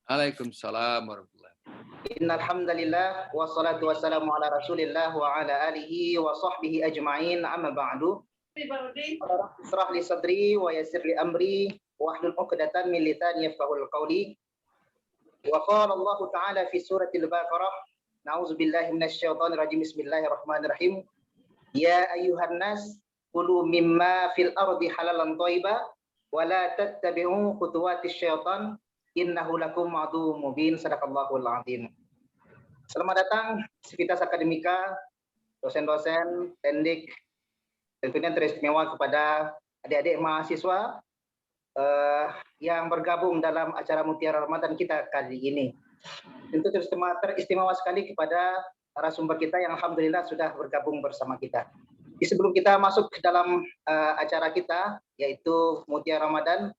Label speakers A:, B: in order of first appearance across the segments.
A: Waalaikumsalam warahmatullahi
B: Innal hamdalillah wassalatu wassalamu ala Rasulillah wa ala alihi wa sahbihi ajma'in, amma ba'du. Israh li sadri wa yassir li amri wahlul 'uqdatam min lisani yafqahul qawli. Wa qala Allah ta'ala fi suratil Baqarah, na'udzu billahi minasy syaithanir rajim. Bismillahirrahmanirrahim. Ya ayyuhan nas kulu mimma fil ardi halalan thayyiban wa la tattabi'u khutuwatis syaitan innahu lakum aduwwum mubin. Shadaqallahul azim. Selamat datang Sivitas Akademika, dosen-dosen, tendik, tentunya teristimewa kepada adik-adik mahasiswa yang bergabung dalam acara Mutiara Ramadan kita kali ini. Tentu teristimewa sekali kepada narasumber kita yang alhamdulillah sudah bergabung bersama kita. Di sebelum kita masuk ke dalam acara kita, yaitu Mutiara Ramadan,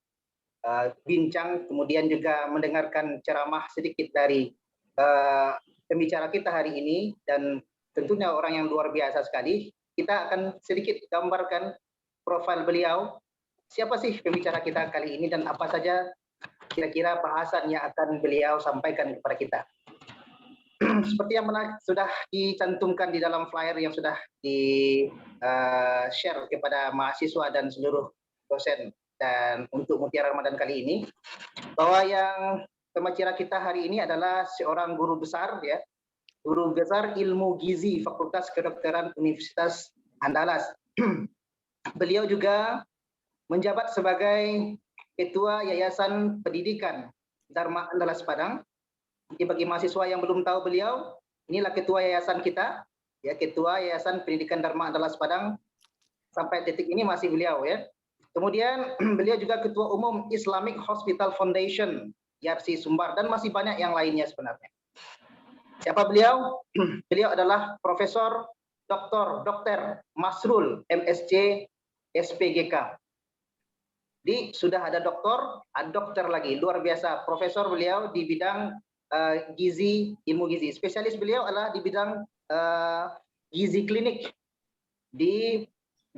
B: bincang, kemudian juga mendengarkan ceramah sedikit dari pembicara kita hari ini, dan tentunya orang yang luar biasa sekali. Kita akan sedikit gambarkan profil beliau, siapa sih pembicara kita kali ini dan apa saja kira-kira bahasan yang akan beliau sampaikan kepada kita. Seperti yang sudah dicantumkan di dalam flyer yang sudah di share kepada mahasiswa dan seluruh dosen dan untuk Mutiara Ramadan kali ini, bahwa yang pembicara kita hari ini adalah seorang guru besar, ya, guru besar ilmu gizi Fakultas Kedokteran Universitas Andalas. Beliau juga menjabat sebagai Ketua Yayasan Pendidikan Dharma Andalas Padang. Jadi bagi mahasiswa yang belum tahu beliau, inilah ketua yayasan kita, ya, Ketua Yayasan Pendidikan Dharma Andalas Padang. Sampai detik ini masih beliau, ya. Kemudian beliau juga Ketua Umum Islamic Hospital Foundation YARSI Sumbar, dan masih banyak yang lainnya sebenarnya. Siapa beliau? Beliau adalah Profesor Dr. Masrul MSc SPGK. Jadi sudah ada dokter lagi, luar biasa. Profesor beliau di bidang gizi, ilmu gizi. Spesialis beliau adalah di bidang gizi klinik.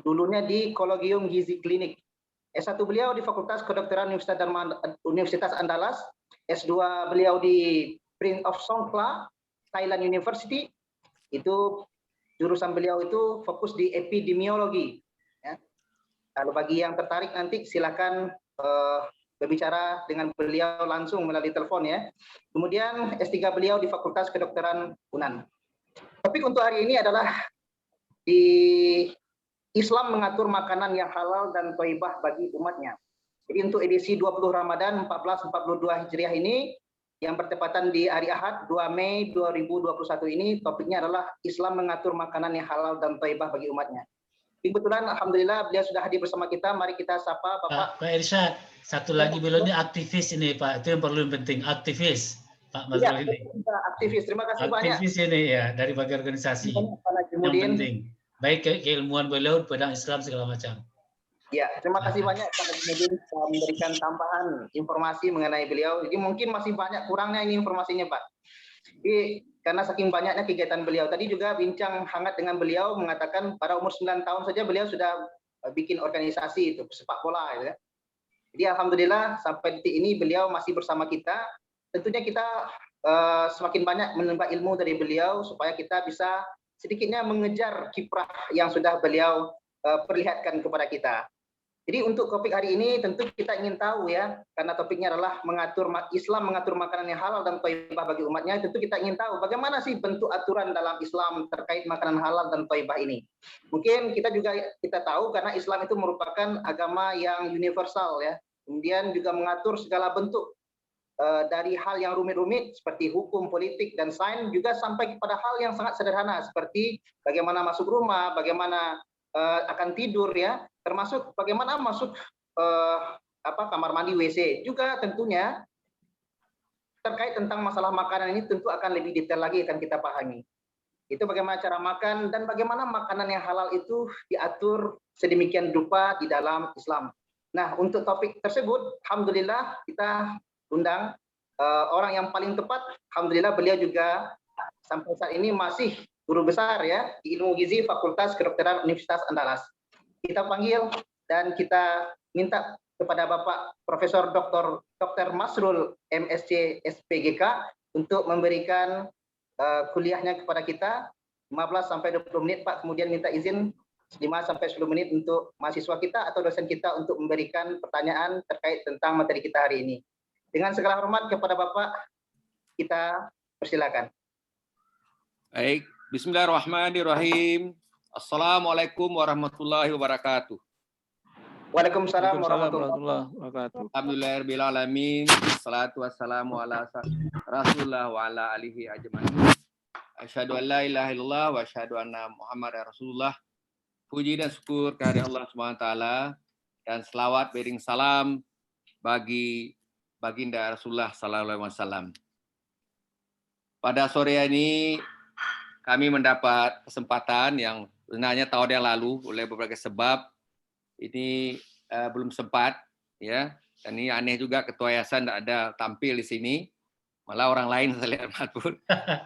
B: Dulunya di Kolegium Gizi Klinik. S1 beliau di Fakultas Kedokteran Universitas Andalas, S2 beliau di Prince of Songkhla, Thailand University. Itu jurusan beliau itu fokus di epidemiologi. Ya. Kalau bagi yang tertarik nanti silakan berbicara dengan beliau langsung melalui telepon, ya. Kemudian S3 beliau di Fakultas Kedokteran UNAN. Topik untuk hari ini adalah di Islam mengatur makanan yang halal dan thayyibah bagi umatnya. Jadi untuk edisi 20 Ramadan 1442 Hijriah ini, yang bertepatan di hari Ahad 2 Mei 2021 ini, topiknya adalah Islam mengatur makanan yang halal dan thayyibah bagi umatnya. Kebetulan alhamdulillah beliau sudah hadir bersama kita. Mari kita sapa Bapak.
C: Pak Irsyad, satu lagi beliau ini aktivis ini Pak, itu yang perlu penting, aktivis Pak Masrul ini.
B: Aktivis, terima kasih banyak.
C: Aktivis ini ya, dari bagi organisasi. Yang penting. Baik keilmuan beliau bidang Islam segala macam.
B: Ya, terima kasih banyak Pak Haji memberikan tambahan informasi mengenai beliau. Jadi mungkin masih banyak kurangnya ini informasinya, Pak. Jadi karena saking banyaknya kegiatan beliau, tadi juga bincang hangat dengan beliau, mengatakan pada umur 9 tahun saja beliau sudah bikin organisasi itu sepak bola, ya. Jadi alhamdulillah sampai detik ini beliau masih bersama kita. Tentunya kita semakin banyak menimba ilmu dari beliau supaya kita bisa sedikitnya mengejar kiprah yang sudah beliau perlihatkan kepada kita. Jadi untuk topik hari ini tentu kita ingin tahu, ya, karena topiknya adalah Islam mengatur makanan yang halal dan thayyibah bagi umatnya. Tentu kita ingin tahu bagaimana sih bentuk aturan dalam Islam terkait makanan halal dan thayyibah ini. Mungkin kita tahu karena Islam itu merupakan agama yang universal, ya. Kemudian juga mengatur segala bentuk dari hal yang rumit-rumit seperti hukum, politik, dan sains, juga sampai kepada hal yang sangat sederhana seperti bagaimana masuk rumah, bagaimana akan tidur, ya, termasuk bagaimana masuk kamar mandi, WC. Juga tentunya terkait tentang masalah makanan ini tentu akan lebih detail lagi akan kita pahami. Itu bagaimana cara makan dan bagaimana makanan yang halal itu diatur sedemikian rupa di dalam Islam. Nah, untuk topik tersebut, alhamdulillah kita undang orang yang paling tepat. Alhamdulillah beliau juga sampai saat ini masih guru besar, ya, di ilmu gizi Fakultas Kedokteran Universitas Andalas. Kita panggil dan kita minta kepada Bapak Profesor Dr. Masrul MSc SPGK untuk memberikan kuliahnya kepada kita 15 sampai 20 menit Pak, kemudian minta izin 5 sampai 10 menit untuk mahasiswa kita atau dosen kita untuk memberikan pertanyaan terkait tentang materi kita hari ini. Dengan segala hormat kepada Bapak, kita persilakan.
A: Baik, bismillahirrahmanirrahim. Assalamualaikum warahmatullahi wabarakatuh.
B: Waalaikumsalam warahmatullahi
D: wabarakatuh.
A: Alhamdulillahirabbil alamin. Wassalatu wassalamu ala Rasulillah wa ala alihi ajmain. Asyhadu an la ilaha illallah wa asyhadu anna Muhammadar Rasulullah. Puji dan syukur kehadirat Allah Subhanahu wa taala dan selawat beriring salam bagi baginda Rasulullah sallallahu alaihi wasallam. Pada sore ini kami mendapat kesempatan yang sebenarnya tahun yang lalu oleh berbagai sebab ini belum sempat, ya. Dan ini aneh juga ketua yayasan tidak ada tampil di sini, malah orang lain saya lihat pun.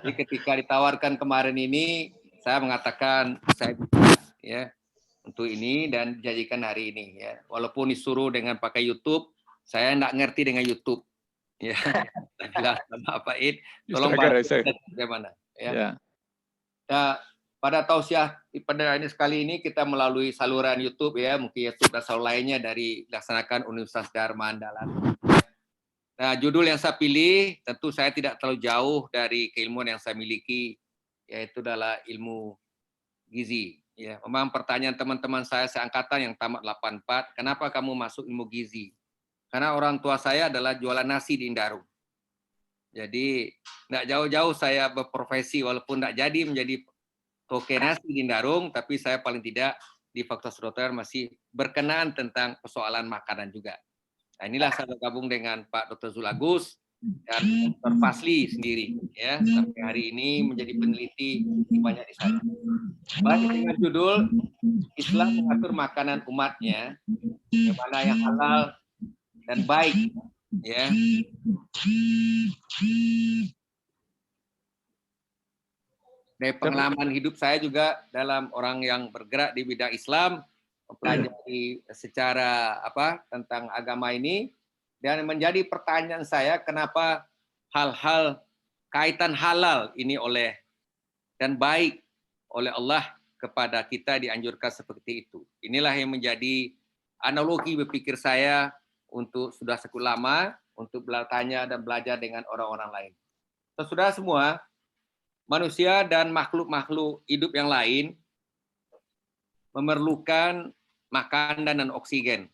A: Jadi ketika ditawarkan kemarin ini, saya mengatakan saya ya untuk ini dan dijanjikan hari ini, ya. Walaupun disuruh dengan pakai YouTube, saya tidak ngerti dengan YouTube, ya. Saya bilang sama Pak Id, tolong bagaimana, ya. Yeah. Nah, pada tausiah pada ini sekali ini kita melalui saluran YouTube, ya, mungkin YouTube dan saluran lainnya dari dilaksanakan Universitas Dharma Andalan. Nah, judul yang saya pilih tentu saya tidak terlalu jauh dari keilmuan yang saya miliki, yaitu adalah ilmu gizi. Ya, memang pertanyaan teman-teman saya seangkatan yang tamat 84, kenapa kamu masuk ilmu gizi? Karena orang tua saya adalah jualan nasi di Indarung. Jadi tidak jauh-jauh saya berprofesi, walaupun tidak jadi menjadi toke nasi di Indarung, tapi saya paling tidak di Fakultas Kedokteran masih berkenaan tentang persoalan makanan juga. Nah, inilah saya bergabung dengan Pak Dr. Zulagus dan Dr. Fasli sendiri, ya, sampai hari ini menjadi peneliti di banyak di sana. Baik, dengan judul Islam mengatur makanan umatnya, yang mana yang halal dan baik, ya. Dari pengalaman hidup saya juga dalam orang yang bergerak di bidang Islam, mempelajari secara tentang agama ini, dan menjadi pertanyaan saya kenapa hal-hal kaitan halal ini dan baik oleh Allah kepada kita dianjurkan seperti itu. Inilah yang menjadi analogi berpikir saya untuk sudah sekian lama untuk bertanya dan belajar dengan orang-orang lain. Saudara semua, manusia dan makhluk-makhluk hidup yang lain memerlukan makanan dan oksigen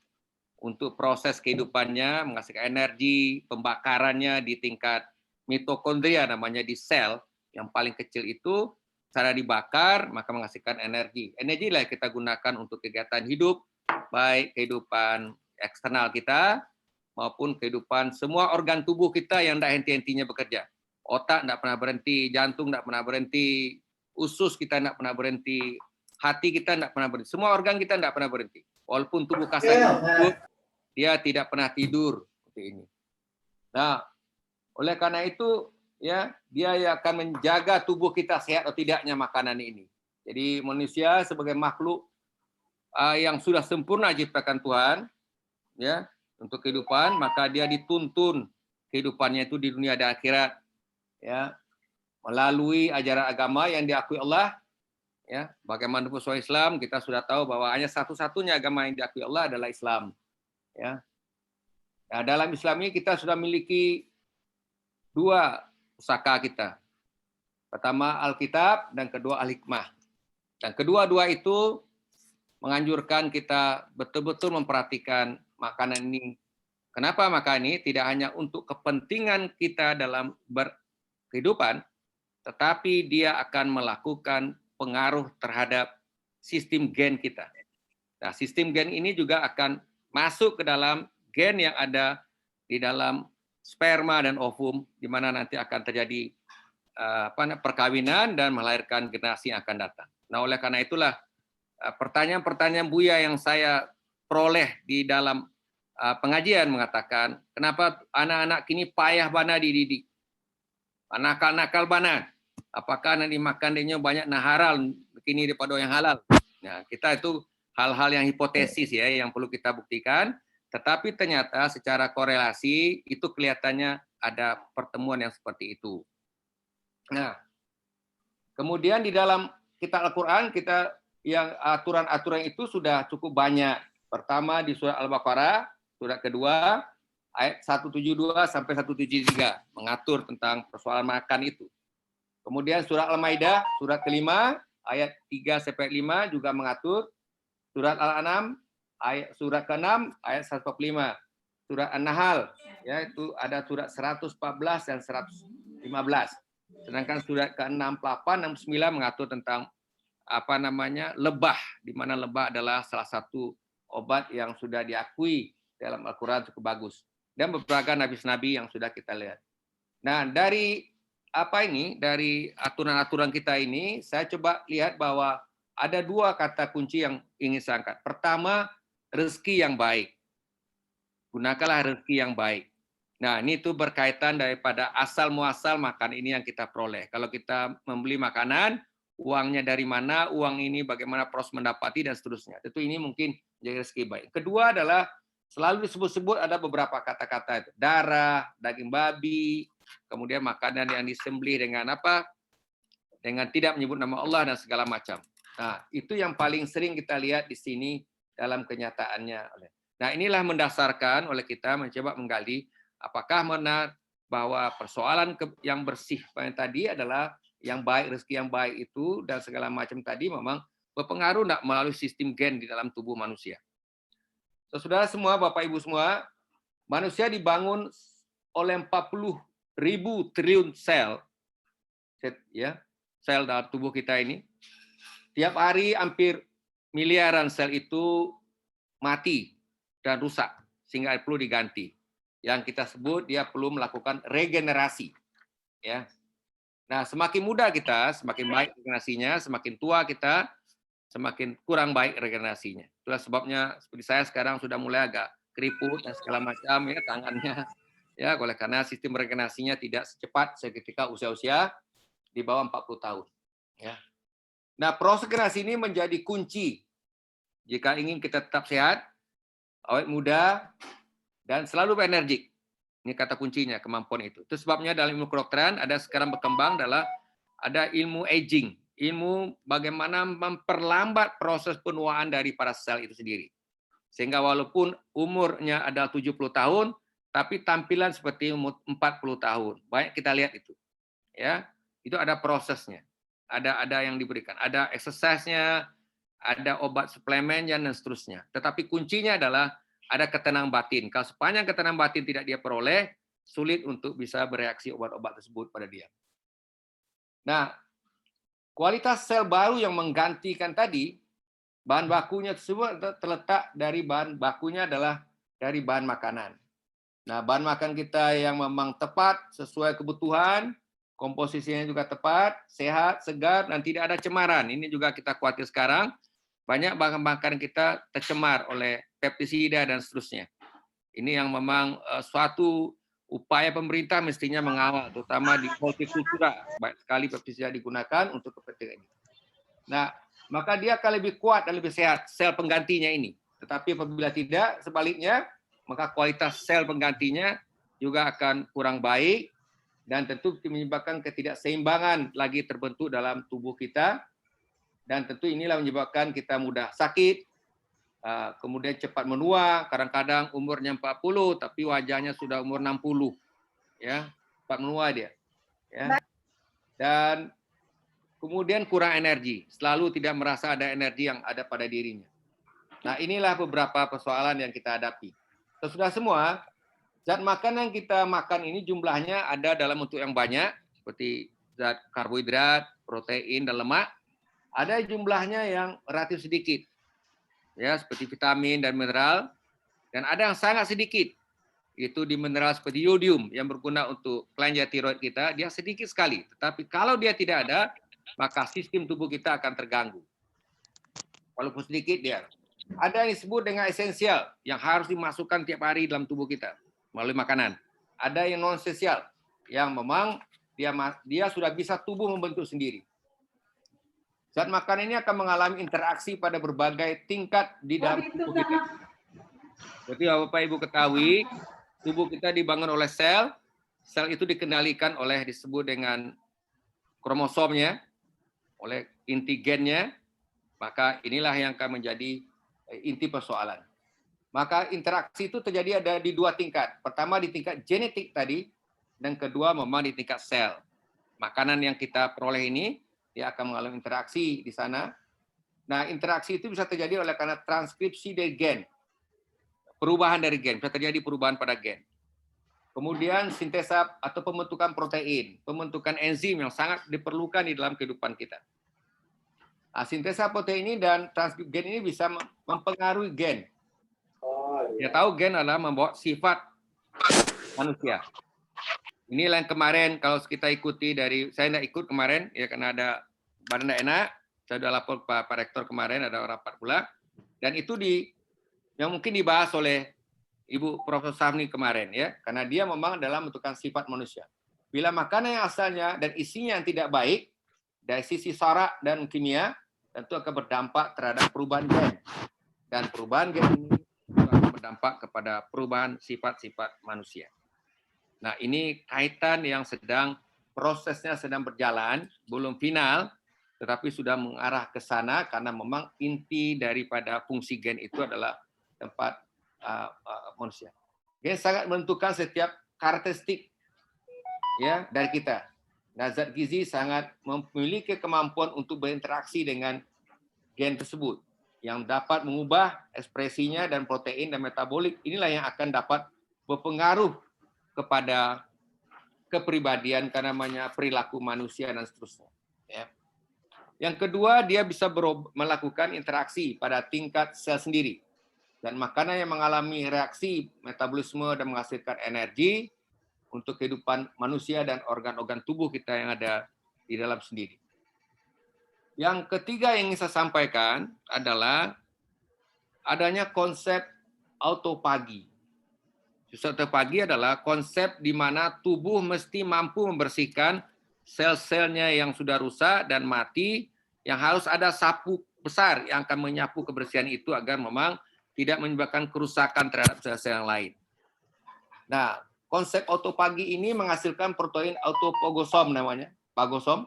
A: untuk proses kehidupannya, menghasilkan energi, pembakarannya di tingkat mitokondria, namanya di sel yang paling kecil itu, cara dibakar maka menghasilkan energi. Energi lah kita gunakan untuk kegiatan hidup, baik kehidupan eksternal kita maupun kehidupan semua organ tubuh kita yang tidak henti-hentinya bekerja. Otak tidak pernah berhenti, jantung tidak pernah berhenti, usus kita tidak pernah berhenti, hati kita tidak pernah berhenti, semua organ kita tidak pernah berhenti. Walaupun tubuh kasar dia tidak pernah tidur seperti ini. Nah, oleh karena itu, ya, dia akan menjaga tubuh kita sehat atau tidaknya makanan ini. Jadi manusia sebagai makhluk yang sudah sempurna diciptakan Tuhan, ya, untuk kehidupan, maka dia dituntun kehidupannya itu di dunia dan akhirat, ya, melalui ajaran agama yang diakui Allah. Ya, bagaimana sesuai Islam, kita sudah tahu bahwa hanya satu-satunya agama yang diakui Allah adalah Islam. Ya. Nah, dalam Islam ini kita sudah memiliki dua pusaka kita. Pertama Alkitab dan kedua Al-Hikmah. Dan kedua-dua itu menganjurkan kita betul-betul memperhatikan makanan ini. Kenapa makanan ini? Tidak hanya untuk kepentingan kita dalam berkehidupan, tetapi dia akan melakukan pengaruh terhadap sistem gen kita. Nah, sistem gen ini juga akan masuk ke dalam gen yang ada di dalam sperma dan ovum, di mana nanti akan terjadi perkawinan dan melahirkan generasi yang akan datang. Nah, oleh karena itulah pertanyaan-pertanyaan Buya yang saya peroleh di dalam pengajian mengatakan, kenapa anak-anak kini payah bana dididik? Nakal-nakal bana. Apakah nanti makan dia banyak haram kini daripada yang halal? Nah, kita itu hal-hal yang hipotesis, ya, yang perlu kita buktikan. Tetapi ternyata secara korelasi itu kelihatannya ada pertemuan yang seperti itu. Nah, kemudian di dalam kitab Al-Quran kita yang aturan-aturan itu sudah cukup banyak. Pertama di surat Al-Baqarah, surat kedua, ayat 172 sampai 173 mengatur tentang persoalan makan itu. Kemudian surat Al-Maidah, surat kelima, ayat 3 sampai 5 juga mengatur. Surat Al-An'am, surat ke-6, ayat 145. Surat An-Nahl, ya itu ada surat 114 dan 115. Sedangkan surat ke-68, 69 mengatur tentang lebah, di mana lebah adalah salah satu obat yang sudah diakui dalam Al-Quran cukup bagus. Dan beberapa nabi-nabi yang sudah kita lihat. Nah, dari dari aturan-aturan kita ini, saya coba lihat bahwa ada dua kata kunci yang ingin saya angkat. Pertama, rezeki yang baik. Gunakanlah rezeki yang baik. Nah, ini tuh berkaitan daripada asal muasal makan ini yang kita peroleh. Kalau kita membeli makanan, uangnya dari mana, uang ini bagaimana proses mendapati, dan seterusnya. Tentu ini mungkin menjadi rezeki baik. Kedua adalah, selalu disebut-sebut ada beberapa kata-kata itu. Darah, daging babi, kemudian makanan yang disembelih dengan dengan tidak menyebut nama Allah dan segala macam. Nah, itu yang paling sering kita lihat di sini dalam kenyataannya. Nah, inilah mendasarkan oleh kita mencoba menggali apakah benar bahwa persoalan yang bersih yang tadi adalah yang baik, rezeki yang baik itu dan segala macam tadi memang berpengaruh enggak melalui sistem gen di dalam tubuh manusia. Saudara semua, Bapak Ibu semua, manusia dibangun oleh 40.000 triliun sel, ya, sel dalam tubuh kita ini. Tiap hari hampir miliaran sel itu mati dan rusak sehingga perlu diganti. Yang kita sebut dia perlu melakukan regenerasi. Ya. Nah, semakin muda kita, semakin baik regenerasinya, semakin tua kita, semakin kurang baik regenerasinya. Itulah sebabnya seperti saya sekarang sudah mulai agak keriput dan segala macam ya tangannya. Ya, oleh karena sistem regenerasinya tidak secepat seketika usia-usia di bawah 40 tahun. Ya. Nah, proses regenerasi ini menjadi kunci jika ingin kita tetap sehat, awet muda, dan selalu berenergik. Ini kata kuncinya, kemampuan itu. Itu sebabnya dalam ilmu kedokteran ada sekarang berkembang adalah ada ilmu aging, ilmu bagaimana memperlambat proses penuaan dari para sel itu sendiri. Sehingga walaupun umurnya adalah 70 tahun, tapi tampilan seperti umur 40 tahun. Banyak kita lihat itu. Ya, itu ada prosesnya. Ada yang diberikan, ada exercise-nya, ada obat suplemennya dan seterusnya. Tetapi kuncinya adalah ada ketenangan batin. Kalau sepanjang ketenangan batin tidak dia peroleh, sulit untuk bisa bereaksi obat-obat tersebut pada dia. Nah, kualitas sel baru yang menggantikan tadi, bahan bakunya tersebut terletak dari bahan bakunya adalah dari bahan makanan. Nah, bahan makan kita yang memang tepat sesuai kebutuhan, komposisinya juga tepat, sehat, segar, dan tidak ada cemaran. Ini juga kita khawatir sekarang. Banyak bahan makanan kita tercemar oleh pestisida dan seterusnya. Ini yang memang suatu upaya pemerintah mestinya mengawal, terutama di hortikultura. Banyak sekali pestisida digunakan untuk kepentingan ini. Nah, maka dia akan lebih kuat dan lebih sehat sel penggantinya ini. Tetapi apabila tidak, sebaliknya, maka kualitas sel penggantinya juga akan kurang baik, dan tentu menyebabkan ketidakseimbangan lagi terbentuk dalam tubuh kita, dan tentu inilah menyebabkan kita mudah sakit, kemudian cepat menua, kadang-kadang umurnya 40 tapi wajahnya sudah umur 60, ya, cepat menua dia, ya. Dan kemudian kurang energi, selalu tidak merasa ada energi yang ada pada dirinya. Nah, inilah beberapa persoalan yang kita hadapi. Sudah semua, zat makan yang kita makan ini jumlahnya ada dalam bentuk yang banyak, seperti zat karbohidrat, protein, dan lemak. Ada jumlahnya yang relatif sedikit, ya, seperti vitamin dan mineral. Dan ada yang sangat sedikit, itu di mineral seperti yodium yang berguna untuk kelenjar tiroid kita, dia sedikit sekali. Tetapi kalau dia tidak ada, maka sistem tubuh kita akan terganggu. Walaupun sedikit dia. Ada yang disebut dengan esensial, yang harus dimasukkan tiap hari dalam tubuh kita melalui makanan. Ada yang non esensial, yang memang dia sudah bisa tubuh membentuk sendiri. Zat makan ini akan mengalami interaksi pada berbagai tingkat di dalam tubuh kita. Berarti Bapak Ibu ketahui, tubuh kita dibangun oleh sel, sel itu dikendalikan oleh disebut dengan kromosomnya, oleh inti gennya, maka inilah yang akan menjadi inti persoalan. Maka interaksi itu terjadi ada di dua tingkat. Pertama di tingkat genetik tadi, dan kedua memang di tingkat sel. Makanan yang kita peroleh ini, dia akan mengalami interaksi di sana. Nah, interaksi itu bisa terjadi oleh karena transkripsi dari gen. Perubahan dari gen, bisa terjadi perubahan pada gen. Kemudian sintesa atau pembentukan protein, pembentukan enzim yang sangat diperlukan di dalam kehidupan kita. Nah, sintesa protein ini dan transkripsi gen ini bisa mempengaruhi gen. Kita tahu gen adalah membawa sifat manusia. Inilah yang kemarin kalau kita ikuti dari, saya tidak ikut kemarin, ya karena ada badan tidak enak, saya sudah lapor ke Pak Rektor kemarin, ada rapat pula, dan itu yang mungkin dibahas oleh Ibu Profesor Safni kemarin, ya, karena dia memang dalam menentukan sifat manusia. Bila makanan yang asalnya dan isinya yang tidak baik, dari sisi syarat dan kimia, tentu akan berdampak terhadap perubahan gen. Dan perubahan gen ini akan berdampak kepada perubahan sifat-sifat manusia. Nah, ini kaitan yang prosesnya sedang berjalan, belum final, tetapi sudah mengarah ke sana karena memang inti daripada fungsi gen itu adalah tempat manusia. Gen sangat menentukan setiap karakteristik ya dari kita. Nah, zat gizi sangat memiliki kemampuan untuk berinteraksi dengan gen tersebut yang dapat mengubah ekspresinya dan protein dan metabolik. Inilah yang akan dapat berpengaruh kepada kepribadian karena namanya perilaku manusia dan seterusnya. Ya. Yang kedua, dia bisa melakukan interaksi pada tingkat sel sendiri. Dan makanan yang mengalami reaksi metabolisme dan menghasilkan energi untuk kehidupan manusia dan organ-organ tubuh kita yang ada di dalam sendiri. Yang ketiga yang ingin saya sampaikan adalah adanya konsep autofagi. Autofagi adalah konsep di mana tubuh mesti mampu membersihkan sel-selnya yang sudah rusak dan mati, yang harus ada sapu besar yang akan menyapu kebersihan itu agar memang tidak menyebabkan kerusakan terhadap sel-sel yang lain. Nah, konsep autofagi ini menghasilkan protein autofagosom namanya, fagosom.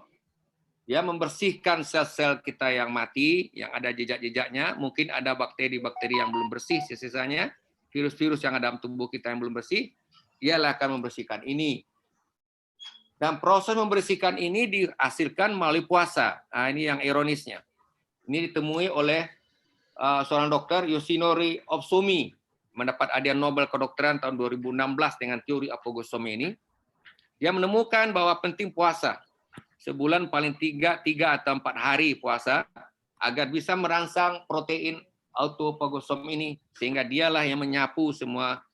A: Dia membersihkan sel-sel kita yang mati, yang ada jejak-jejaknya, mungkin ada bakteri-bakteri yang belum bersih sisanya, virus-virus yang ada dalam tubuh kita yang belum bersih, dialah akan membersihkan ini. Dan proses membersihkan ini dihasilkan melalui puasa. Nah, ini yang ironisnya. Ini ditemui oleh seorang dokter, Yoshinori Ohsumi, mendapat hadiah Nobel kedokteran tahun 2016 dengan teori apogosomi ini. Dia menemukan bahwa penting puasa. Sebulan paling 3 atau 4 hari puasa agar bisa merangsang protein autofagosom ini sehingga dialah yang menyapu semua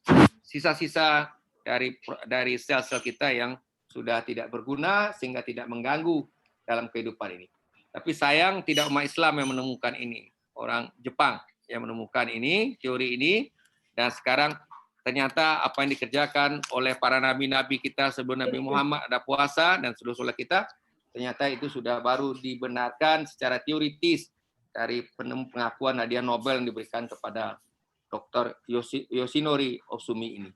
A: sisa-sisa dari sel-sel kita yang sudah tidak berguna sehingga tidak mengganggu dalam kehidupan ini. Tapi sayang tidak umat Islam yang menemukan ini. Orang Jepang yang menemukan ini, teori ini, dan sekarang ternyata apa yang dikerjakan oleh para nabi-nabi kita sebelum Nabi Muhammad ada puasa dan seluruh kita, ternyata itu sudah baru dibenarkan secara teoritis dari pengakuan hadiah Nobel yang diberikan kepada Dr. Yoshinori Ohsumi ini.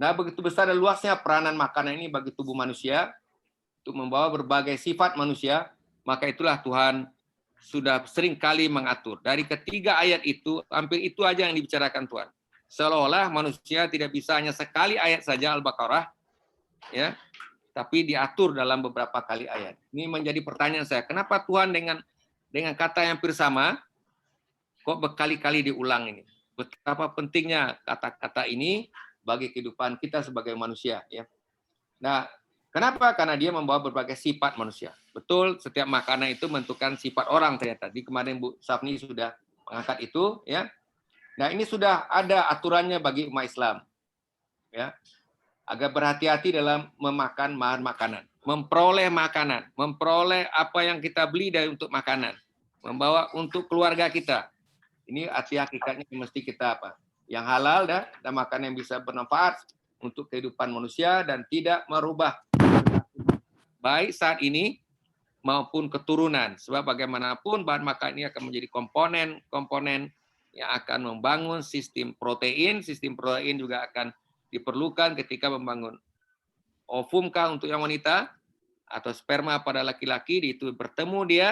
A: Nah, begitu besar dan luasnya peranan makanan ini bagi tubuh manusia untuk membawa berbagai sifat manusia, maka itulah Tuhan sudah sering kali mengatur. Dari ketiga ayat itu, hampir itu aja yang dibicarakan Tuhan. Seolah-olah manusia tidak bisa hanya sekali ayat saja Al-Baqarah, ya, tapi diatur dalam beberapa kali ayat. Ini menjadi pertanyaan saya, kenapa Tuhan dengan kata yang hampir sama, kok berkali-kali diulang ini? Betapa pentingnya kata-kata ini bagi kehidupan kita sebagai manusia. Ya. Nah, kenapa? Karena dia membawa berbagai sifat manusia. Betul, setiap makanan itu menentukan sifat orang ternyata. Di kemarin Bu Safni sudah mengangkat itu, ya. Nah, ini sudah ada aturannya bagi umat Islam, ya. Agar berhati-hati dalam memakan bahan makanan, memperoleh makanan, memperoleh apa yang kita beli dari untuk makanan, membawa untuk keluarga kita. Ini arti hakikatnya mesti kita apa? Yang halal dan makanan yang bisa bermanfaat untuk kehidupan manusia dan tidak merubah baik saat ini maupun keturunan. Sebab bagaimanapun bahan makanan ini akan menjadi komponen yang akan membangun sistem protein. Sistem protein juga akan diperlukan ketika membangun ovum kah untuk yang wanita atau sperma pada laki-laki, itu bertemu dia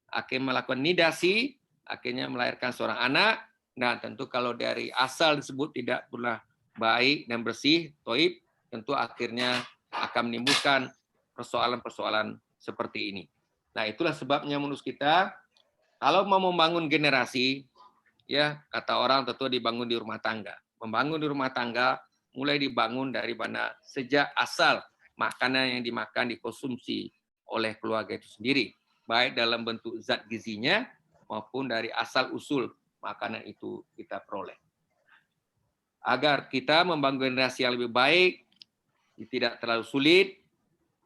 A: akan melakukan nidasi, akhirnya melahirkan seorang anak. Nah, tentu kalau dari asal disebut tidak pernah baik dan bersih, toib, tentu akhirnya akan menimbulkan persoalan-persoalan seperti ini. Nah, itulah sebabnya menurut kita, kalau mau membangun generasi, ya kata orang tentu dibangun di rumah tangga. Membangun di rumah tangga mulai dibangun dari mana sejak asal makanan yang dimakan dikonsumsi oleh keluarga itu sendiri, baik dalam bentuk zat gizinya maupun dari asal usul makanan itu kita peroleh. Agar kita membangun generasi yang lebih baik, tidak terlalu sulit,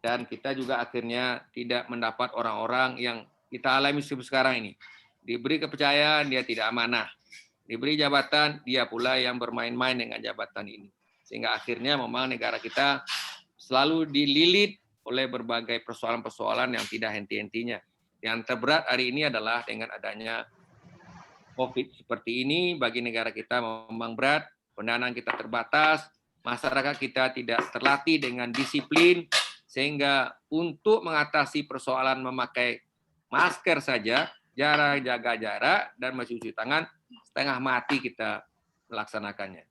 A: dan kita juga akhirnya tidak mendapat orang-orang yang kita alami sekarang ini. Diberi kepercayaan, dia tidak amanah. Diberi jabatan, dia pula yang bermain-main dengan jabatan ini. Sehingga akhirnya memang negara kita selalu dililit oleh berbagai persoalan-persoalan yang tidak henti-hentinya. Yang terberat hari ini adalah dengan adanya COVID seperti ini, bagi negara kita memang berat, pendanaan kita terbatas, masyarakat kita tidak terlatih dengan disiplin, sehingga untuk mengatasi persoalan memakai masker saja, jaga jarak, dan mencuci tangan, setengah mati kita melaksanakannya.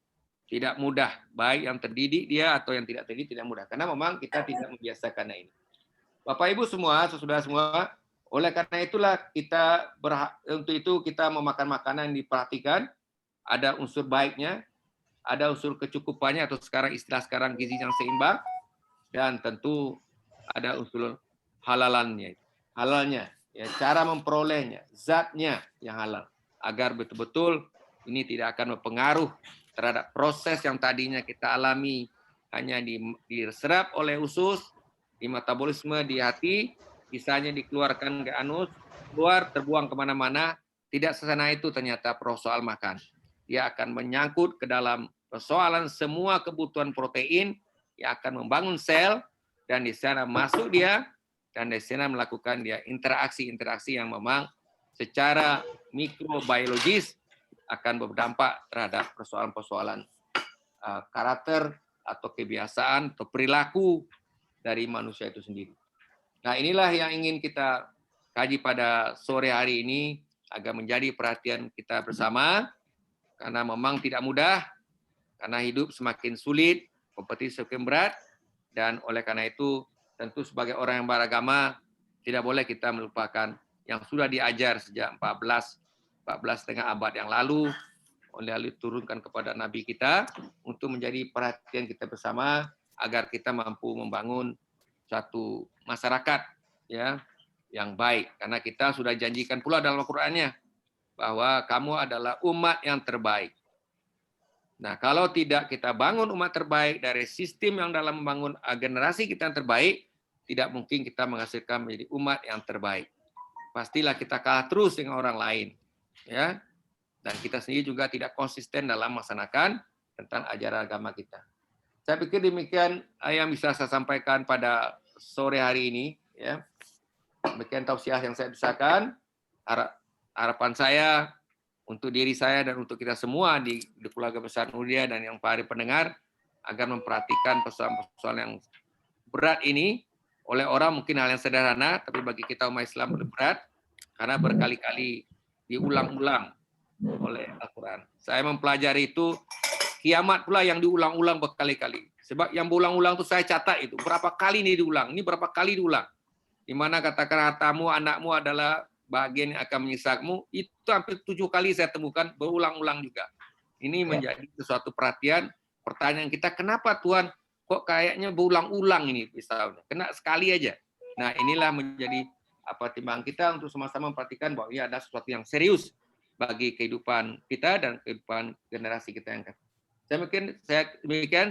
A: Tidak mudah, baik yang terdidik dia atau yang tidak terdidik tidak mudah. Karena memang kita tidak membiasakannya ini. Bapak Ibu semua, saudara semua, oleh karena itulah kita untuk itu kita memakan makanan yang diperhatikan, ada unsur baiknya, ada unsur kecukupannya atau istilah sekarang gizi yang seimbang, dan tentu ada unsur halalnya, ya, cara memperolehnya, zatnya yang halal, agar betul-betul ini tidak akan berpengaruh terhadap proses yang tadinya kita alami hanya diserap oleh usus, di metabolisme di hati, sisanya dikeluarkan ke anus, keluar terbuang kemana-mana. Tidak sesana itu ternyata persoalan makan. Dia akan menyangkut ke dalam persoalan semua kebutuhan protein yang akan membangun sel, dan di sana masuk dia, dan di sana melakukan dia interaksi-interaksi yang memang secara mikrobiologis akan berdampak terhadap persoalan-persoalan karakter atau kebiasaan atau perilaku dari manusia itu sendiri. Nah, inilah yang ingin kita kaji pada sore hari ini agar menjadi perhatian kita bersama, karena memang tidak mudah, karena hidup semakin sulit, kompetisi semakin berat, dan oleh karena itu tentu sebagai orang yang beragama tidak boleh kita melupakan yang sudah diajar sejak 14,5 abad yang lalu oleh diturunkan kepada Nabi kita untuk menjadi perhatian kita bersama agar kita mampu membangun satu masyarakat ya yang baik, karena kita sudah janjikan pula dalam Al-Qur'annya bahwa kamu adalah umat yang terbaik. Nah, kalau tidak kita bangun umat terbaik dari sistem yang dalam membangun generasi kita yang terbaik, tidak mungkin kita menghasilkan menjadi umat yang terbaik. Pastilah kita kalah terus dengan orang lain. Ya, dan kita sendiri juga tidak konsisten dalam melaksanakan tentang ajaran agama kita. Saya pikir demikian yang bisa saya sampaikan pada sore hari ini. Ya, demikian tausiah yang saya bisakan. Harapan saya untuk diri saya dan untuk kita semua di keluarga besar Nuria dan yang para pendengar agar memperhatikan persoalan-persoalan yang berat ini oleh orang mungkin hal yang sederhana, tapi bagi kita umat Islam lebih berat karena berkali-kali diulang-ulang oleh Al-Quran. Saya mempelajari itu, kiamat pula yang diulang-ulang berkali-kali. Sebab yang berulang-ulang itu saya catat itu, berapa kali ini diulang, ini berapa kali diulang. Di mana katakan hartamu, anakmu adalah bagian yang akan menyiksamu, itu hampir 7 kali saya temukan berulang-ulang juga. Ini menjadi sesuatu perhatian, pertanyaan kita, kenapa Tuhan kok kayaknya berulang-ulang ini misalnya, kena sekali aja. Nah, inilah menjadi timbangan kita untuk sama-sama memperhatikan bahwa ini ada sesuatu yang serius bagi kehidupan kita dan kehidupan generasi kita yang akan.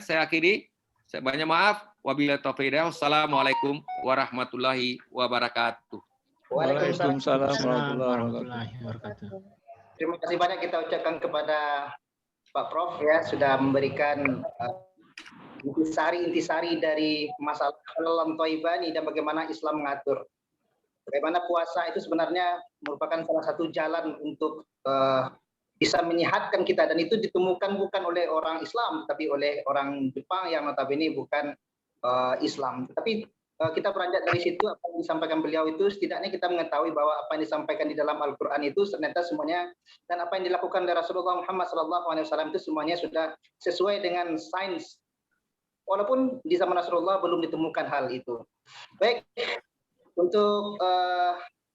A: Saya akhiri. Saya banyak maaf. Wabillahi taufiq. Wassalamualaikum warahmatullahi wabarakatuh.
D: Waalaikumsalam warahmatullahi wabarakatuh.
B: Terima kasih banyak kita ucapkan kepada Pak Prof ya sudah memberikan intisari dari masalah halal thayyibah dan bagaimana Islam mengatur. Bagaimana puasa itu sebenarnya merupakan salah satu jalan untuk bisa menyehatkan kita, dan itu ditemukan bukan oleh orang Islam tapi oleh orang Jepang yang notabene bukan Islam. Tapi kita beranjak dari situ, apa yang disampaikan beliau itu setidaknya kita mengetahui bahwa apa yang disampaikan di dalam Al-Quran itu ternyata semuanya, dan apa yang dilakukan oleh Rasulullah Muhammad SAW itu semuanya sudah sesuai dengan sains, walaupun di zaman Rasulullah belum ditemukan hal itu. Baik, untuk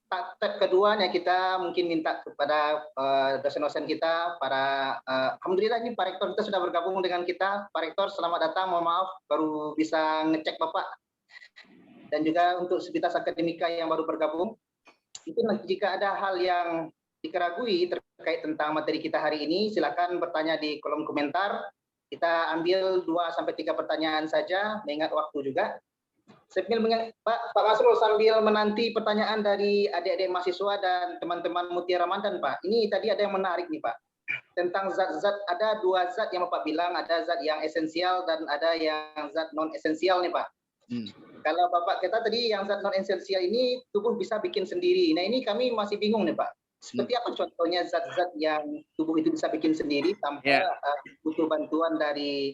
B: tab keduanya kita mungkin minta kepada dosen-dosen kita, para alhamdulillah ini Pak Rektor kita sudah bergabung dengan kita. Pak Rektor, selamat datang. Mohon maaf baru bisa ngecek Bapak. Dan juga untuk Sivitas Akademika yang baru bergabung, itu jika ada hal yang dikeragui terkait tentang materi kita hari ini, silakan bertanya di kolom komentar. Kita ambil 2-3 pertanyaan saja, mengingat waktu juga. Pak Masrul, sambil menanti pertanyaan dari adik-adik mahasiswa dan teman-teman Mutiara Ramadan, Pak. Ini tadi ada yang menarik nih, Pak. Tentang zat-zat, ada 2 zat yang Bapak bilang, ada zat yang esensial dan ada yang zat non-esensial nih, Pak. Kalau Bapak kita tadi yang zat non-esensial ini tubuh bisa bikin sendiri. Nah ini kami masih bingung nih Pak. Seperti apa contohnya zat-zat yang tubuh itu bisa bikin sendiri tanpa butuh bantuan dari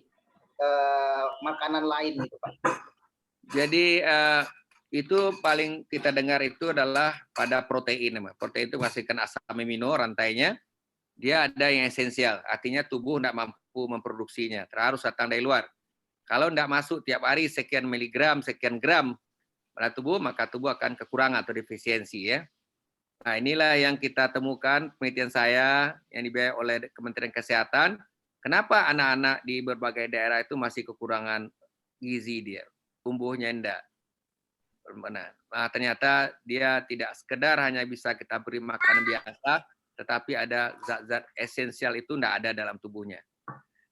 B: makanan lain gitu Pak.
A: Jadi itu paling kita dengar itu adalah pada protein. Protein itu menghasilkan asam amino rantainya. Dia ada yang esensial, artinya tubuh tidak mampu memproduksinya, harus datang dari luar. Kalau tidak masuk tiap hari sekian miligram, sekian gram pada tubuh, maka tubuh akan kekurangan atau defisiensi ya. Nah inilah yang kita temukan penelitian saya yang dibiayai oleh Kementerian Kesehatan. Kenapa anak-anak di berbagai daerah itu masih kekurangan gizi dia, tumbuhnya enggak. Nah, ternyata dia tidak sekedar hanya bisa kita beri makanan biasa, tetapi ada zat-zat esensial itu enggak ada dalam tubuhnya.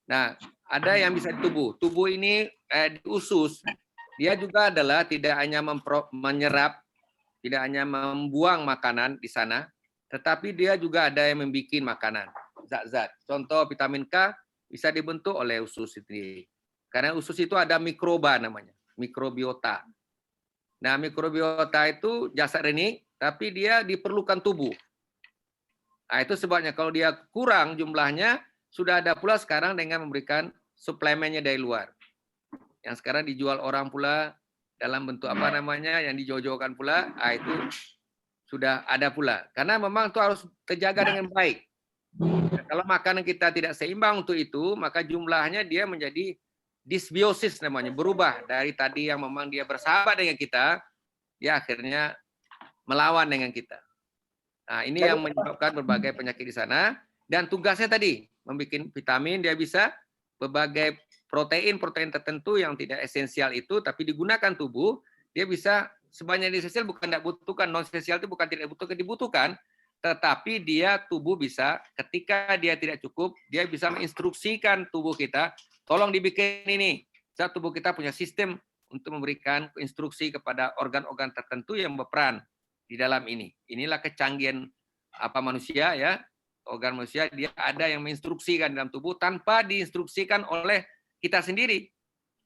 A: Nah, ada yang bisa di tubuh. Tubuh ini di usus, dia juga adalah tidak hanya menyerap, tidak hanya membuang makanan di sana, tetapi dia juga ada yang membuat makanan, zat-zat. Contoh vitamin K bisa dibentuk oleh usus sendiri. Karena usus itu ada mikroba namanya, mikrobiota. Nah, mikrobiota itu jasad renik, tapi dia diperlukan tubuh. Nah, itu sebabnya kalau dia kurang jumlahnya, sudah ada pula sekarang dengan memberikan suplemennya dari luar. Yang sekarang dijual orang pula dalam bentuk apa namanya, yang dijojokan pula, itu sudah ada pula. Karena memang itu harus terjaga dengan baik. Nah, kalau makanan kita tidak seimbang untuk itu, maka jumlahnya dia menjadi disbiosis namanya, berubah dari tadi yang memang dia bersahabat dengan kita, dia akhirnya melawan dengan kita. Nah, ini yang menyebabkan berbagai penyakit di sana. Dan tugasnya tadi, membuat vitamin, dia bisa berbagai protein tertentu yang tidak esensial itu, tapi digunakan tubuh, dia bisa sebanyak esensial bukan tidak butuhkan, non esensial itu bukan tidak dibutuhkan, tetapi dia tubuh bisa, ketika dia tidak cukup, dia bisa menginstruksikan tubuh kita, tolong dibikin ini. Saat tubuh kita punya sistem untuk memberikan instruksi kepada organ-organ tertentu yang berperan di dalam ini. Inilah kecanggihan manusia ya. Organ manusia dia ada yang menginstruksikan dalam tubuh tanpa diinstruksikan oleh kita sendiri.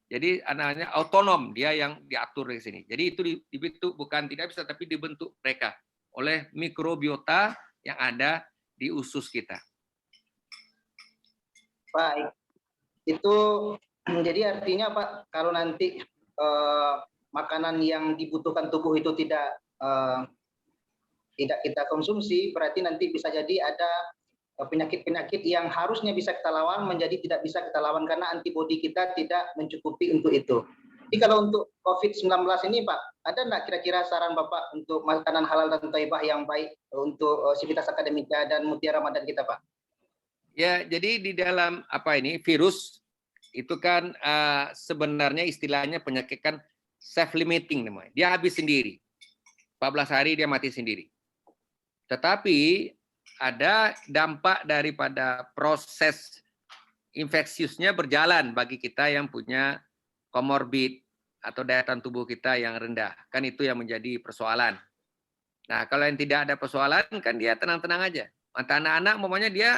A: Jadi anaknya otonom, dia yang diatur di sini. Jadi itu dibentuk bukan tidak bisa, tapi dibentuk mereka oleh mikrobiota yang ada di usus kita.
B: Baik, itu jadi artinya Pak, kalau nanti makanan yang dibutuhkan tubuh itu tidak kita konsumsi, berarti nanti bisa jadi ada penyakit-penyakit yang harusnya bisa kita lawan menjadi tidak bisa kita lawan karena antibodi kita tidak mencukupi untuk itu. Jadi kalau untuk COVID-19 ini Pak, ada enggak kira-kira saran Bapak untuk makanan halal dan thayyibah yang baik untuk Sivitas Akademika dan Mutiara Ramadan kita Pak?
A: Ya, jadi di dalam virus itu kan sebenarnya istilahnya penyakit kan self-limiting namanya. Dia habis sendiri. 14 hari dia mati sendiri. Tetapi ada dampak daripada proses infeksiusnya berjalan bagi kita yang punya komorbid atau daya tahan tubuh kita yang rendah. Kan itu yang menjadi persoalan. Nah, kalau yang tidak ada persoalan kan dia tenang-tenang aja. Mata anak-anak umpamanya dia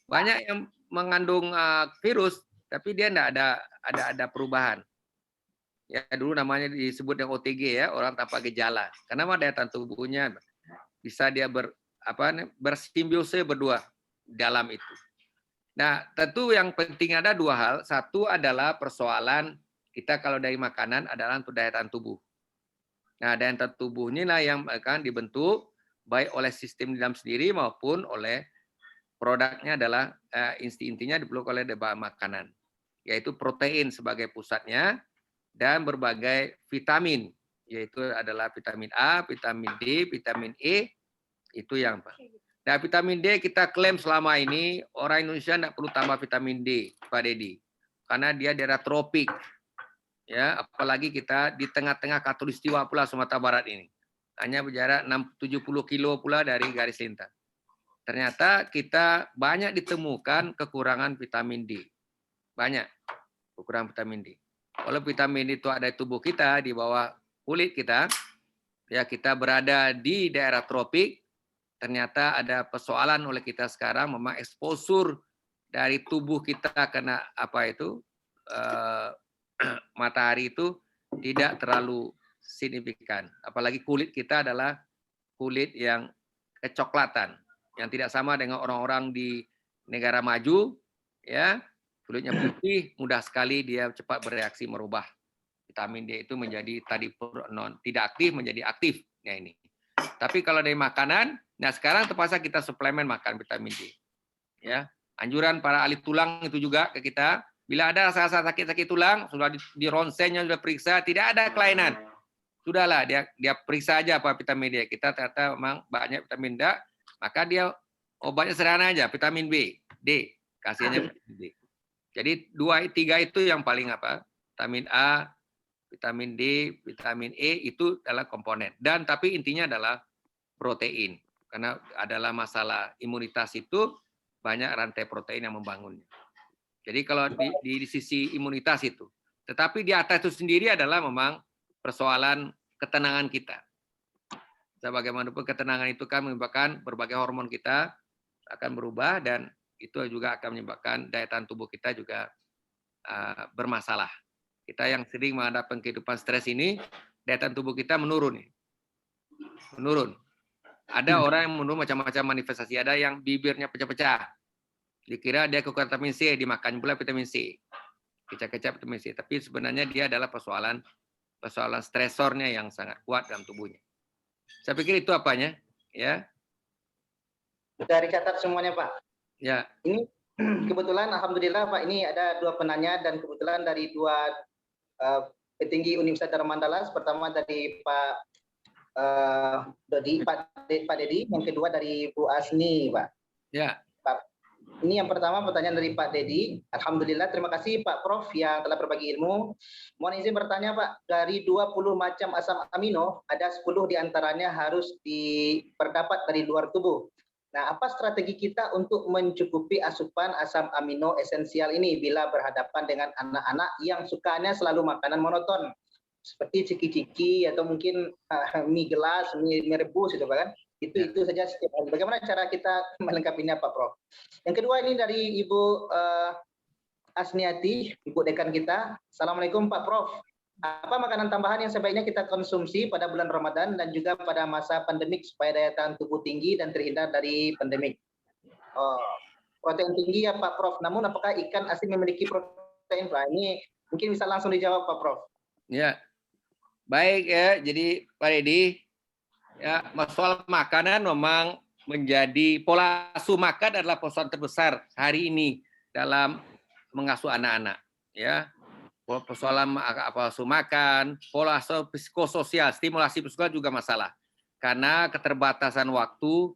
A: banyak yang mengandung virus tapi dia tidak ada perubahan. Ya dulu namanya disebut yang OTG ya, orang tanpa gejala. Karena daya tahan tubuhnya bisa dia bersimbiosis berdua dalam itu. Nah, tentu yang penting ada dua hal. Satu adalah persoalan kita kalau dari makanan adalah untuk daya tahan tubuh. Nah, daya tahan tubuh inilah yang akan dibentuk baik oleh sistem di dalam sendiri maupun oleh produknya adalah intinya dipeluk oleh bahan makanan, yaitu protein sebagai pusatnya dan berbagai vitamin, yaitu adalah vitamin A, vitamin D, vitamin E, itu yang Pak. Nah, vitamin D kita klaim selama ini orang Indonesia tidak perlu tambah vitamin D, Pak Dedi, karena dia daerah tropik, ya, apalagi kita di tengah-tengah khatulistiwa pula Sumatera Barat ini, hanya berjarak 70 kilo pula dari garis lintang. Ternyata kita banyak ditemukan kekurangan vitamin D, banyak kekurangan vitamin D. Kalau vitamin D itu ada di tubuh kita, di bawah kulit kita, ya kita berada di daerah tropik. Ternyata ada persoalan oleh kita sekarang, memang eksposur dari tubuh kita kena matahari itu tidak terlalu signifikan. Apalagi kulit kita adalah kulit yang kecoklatan, yang tidak sama dengan orang-orang di negara maju, ya kulitnya putih, mudah sekali dia cepat bereaksi merubah vitamin D itu menjadi tadi tidak aktif menjadi aktif. Nah ini. Tapi kalau dari makanan, nah sekarang terpaksa kita suplemen makan vitamin D. Ya, anjuran para ahli tulang itu juga ke kita, bila ada rasa sakit-sakit tulang, sudah di ronsennya sudah periksa, tidak ada kelainan. Sudahlah, dia periksa aja apa vitamin D. Kita ternyata memang banyak vitamin D, maka dia obatnya sederhana aja, vitamin B, D, kasihnya vitamin D. Jadi 2-3 itu yang paling vitamin A, vitamin D, vitamin E itu adalah komponen. Dan tapi intinya adalah protein. Karena adalah masalah imunitas itu banyak rantai protein yang membangunnya. Jadi kalau di sisi imunitas itu. Tetapi di atas itu sendiri adalah memang persoalan ketenangan kita. Sebagaimanapun ketenangan itu kan menyebabkan berbagai hormon kita akan berubah dan itu juga akan menyebabkan daya tahan tubuh kita juga bermasalah. Kita yang sering menghadapi kehidupan stres ini, daya tahan tubuh kita menurun. Menurun. Ada orang yang menurun macam-macam manifestasi. Ada yang bibirnya pecah-pecah. Dikira dia kekurangan vitamin C, dimakan pula vitamin C. Kecap-kecap vitamin C. Tapi sebenarnya dia adalah persoalan stresornya yang sangat kuat dalam tubuhnya. Saya pikir itu apanya, ya.
B: Sudah dicatat semuanya, Pak.
A: Ya.
B: Ini kebetulan, alhamdulillah, Pak, ini ada 2 penanya dan kebetulan dari 2 petinggi Universitas Darul Mandalas. Pertama dari Pak Dedi, yang kedua dari Bu Asni, Pak.
A: Ya.
B: Pak, ini yang pertama pertanyaan dari Pak Dedi. Alhamdulillah, terima kasih Pak Prof yang telah berbagi ilmu. Mohon izin bertanya, Pak, dari 20 macam asam amino, ada 10 diantaranya harus diperdapat dari luar tubuh. Nah, apa strategi kita untuk mencukupi asupan asam amino esensial ini bila berhadapan dengan anak-anak yang sukanya selalu makanan monoton? Seperti ciki-ciki atau mungkin mie gelas, mie rebus gitu kan? Itu saja setiap hari. Bagaimana cara kita melengkapinya, Pak Prof? Yang kedua ini dari Ibu Asniati, Ibu dekan kita. Assalamualaikum Pak Prof. Apa makanan tambahan yang sebaiknya kita konsumsi pada bulan Ramadan dan juga pada masa pandemik supaya daya tahan tubuh tinggi dan terhindar dari pandemik? Protein tinggi ya Pak Prof. Namun apakah ikan asin memiliki protein? Pak, ini mungkin bisa langsung dijawab Pak Prof.
A: Ya, baik ya. Jadi Pak Dedi, ya soal makanan memang menjadi pola asuh makan adalah persoalan terbesar hari ini dalam mengasuh anak-anak. Ya. Persoalan asuh makan, pola psikososial, stimulasi psikososial juga masalah. Karena keterbatasan waktu